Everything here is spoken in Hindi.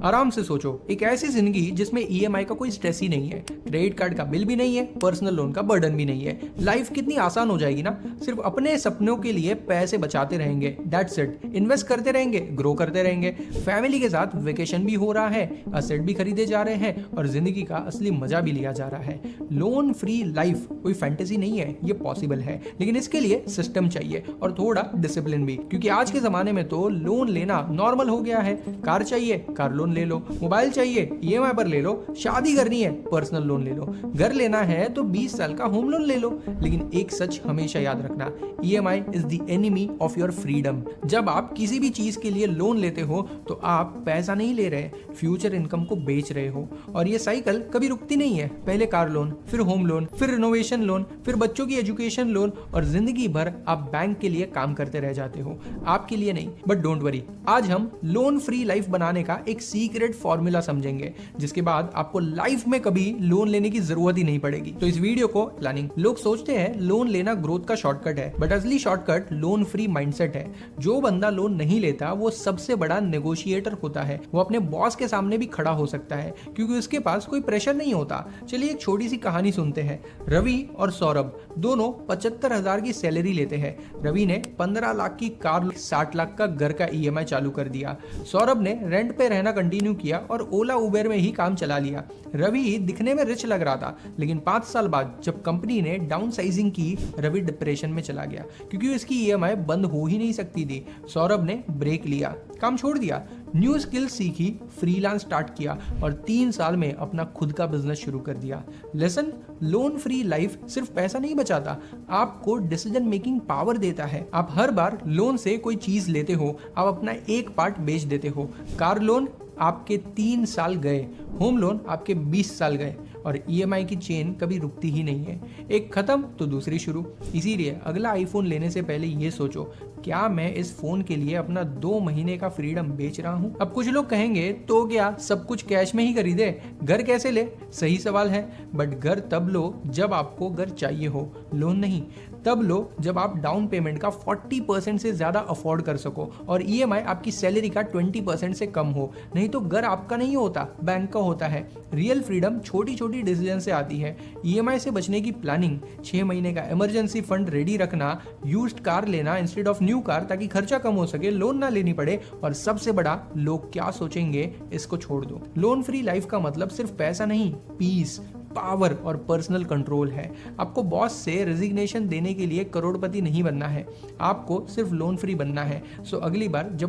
आराम से सोचो, एक ऐसी जिंदगी जिसमें ईएमआई का कोई स्ट्रेस ही नहीं है, क्रेडिट कार्ड का बिल भी नहीं है, पर्सनल लोन का बर्डन भी नहीं है। लाइफ कितनी आसान हो जाएगी ना। सिर्फ अपने सपनों के लिए पैसे बचाते रहेंगे, दैट्स इट। इन्वेस्ट करते रहेंगे, ग्रो करते रहेंगे, फैमिली के साथ वेकेशन भी हो रहा है, असेट भी खरीदे जा रहे हैं और जिंदगी का असली मजा भी लिया जा रहा है। लोन फ्री लाइफ कोई फैंटेसी नहीं है, ये पॉसिबल है, लेकिन इसके लिए सिस्टम चाहिए और थोड़ा डिसिप्लिन भी, क्योंकि आज के जमाने में तो लोन लेना नॉर्मल हो गया है। कार चाहिए, कार लोन ले लो, मोबाइल चाहिए ईएमआई पर ले लो, शादी करनी है पर्सनल लोन ले लो, घर लेना है तो 20 साल का होम लोन ले लो। लेकिन एक सच हमेशा याद रखना, EMI is the enemy of your freedom. जब आप किसी भी चीज के लिए लोन लेते हो तो आप पैसा नहीं ले रहे, फ्यूचर इनकम को बेच रहे हो। और ये साइकिल कभी रुकती नहीं है। पहले कार लोन, फिर होम लोन, फिर रिनोवेशन लोन, फिर बच्चों की एजुकेशन लोन, और जिंदगी भर आप बैंक के लिए काम करते रह जाते हो। आपके लिए नहीं, बट डोंट वरी, आज हम लोन फ्री लाइफ बनाने का एक सीक्रेट फॉर्मूला समझेंगे, जिसके बाद आपको लाइफ में कभी लोन लेने की जरूरत ही नहीं पड़ेगी। तो इस वीडियो को प्लानिंग। लोग सोचते हैं लोन लेना ग्रोथ का शॉर्टकट है, बट असली शॉर्टकट लोन फ्री माइंडसेट है। जो बंदा लोन नहीं लेता वो सबसे बड़ा नेगोशिएटर होता है। वो अपने बॉस के सामने भी खड़ा हो सकता है क्योंकि उसके पास कोई प्रेशर नहीं होता। चलिए एक छोटी सी कहानी सुनते हैं। रवि और सौरभ दोनों 75,000 की सैलरी लेते हैं। रवि ने 15 लाख की कार, 60 लाख का घर का ईएमआई चालू कर दिया। सौरभ ने रेंट पे रहना कंटिन्यू किया और ओला उबेर में ही काम चला लिया। रवि दिखने में रिच लग रहा था, लेकिन 5 साल बाद जब कंपनी ने डाउन साइजिंग की, रवि डिप्रेशन में चला गया क्योंकि उसकी ईएमआई बंद हो ही नहीं सकती थी। सौरभ ने ब्रेक लिया, काम छोड़ दिया, न्यू स्किल सीखी, फ्रीलांस स्टार्ट किया और 3 साल में अपना खुद का बिजनेस शुरू कर दिया। लेसन, लोन फ्री लाइफ सिर्फ पैसा नहीं बचाता, आपको डिसीजन मेकिंग पावर देता है। आप हर बार लोन से कोई चीज लेते हो, आप अपना एक पार्ट बेच देते हो। कार लोन आपके 3 साल गए, होम लोन आपके 20 साल गए, और ईएमआई की चेन कभी रुकती ही नहीं है। एक खत्म तो दूसरी शुरू। इसीलिए अगला आईफोन लेने से पहले ये सोचो, क्या मैं इस फोन के लिए अपना 2 महीने का फ्रीडम बेच रहा हूं? अब कुछ लोग कहेंगे तो क्या सब कुछ कैश में ही खरीदे, घर कैसे ले? सही सवाल है, बट घर तब लो जब आपको घर चाहिए हो, लोन नहीं। तब लो जब आप डाउन पेमेंट का 40% से ज्यादा अफोर्ड कर सको और ईएमआई आपकी सैलरी का 20% से कम हो। नहीं तो घर आपका नहीं होता, बैंक का होता है। रियल फ्रीडम छोटी छोटी डिसीजन से आती है। ईएमआई से बचने की प्लानिंग, 6 महीने का इमरजेंसी फंड रेडी रखना, यूज्ड कार लेना इंस्टेड ऑफ न्यू कार ताकि खर्चा कम हो सके, लोन ना लेनी पड़े, और सबसे बड़ा, लोग क्या सोचेंगे इसको छोड़ दो। लोन फ्री लाइफ का मतलब सिर्फ पैसा नहीं, पीस, पावर और पर्सनल कंट्रोल है। आपको बॉस से रेजिग्नेशन देने के लिए करोड़पति नहीं बनना है, आपको सिर्फ लोन फ्री बनना है। सो अगली बार जब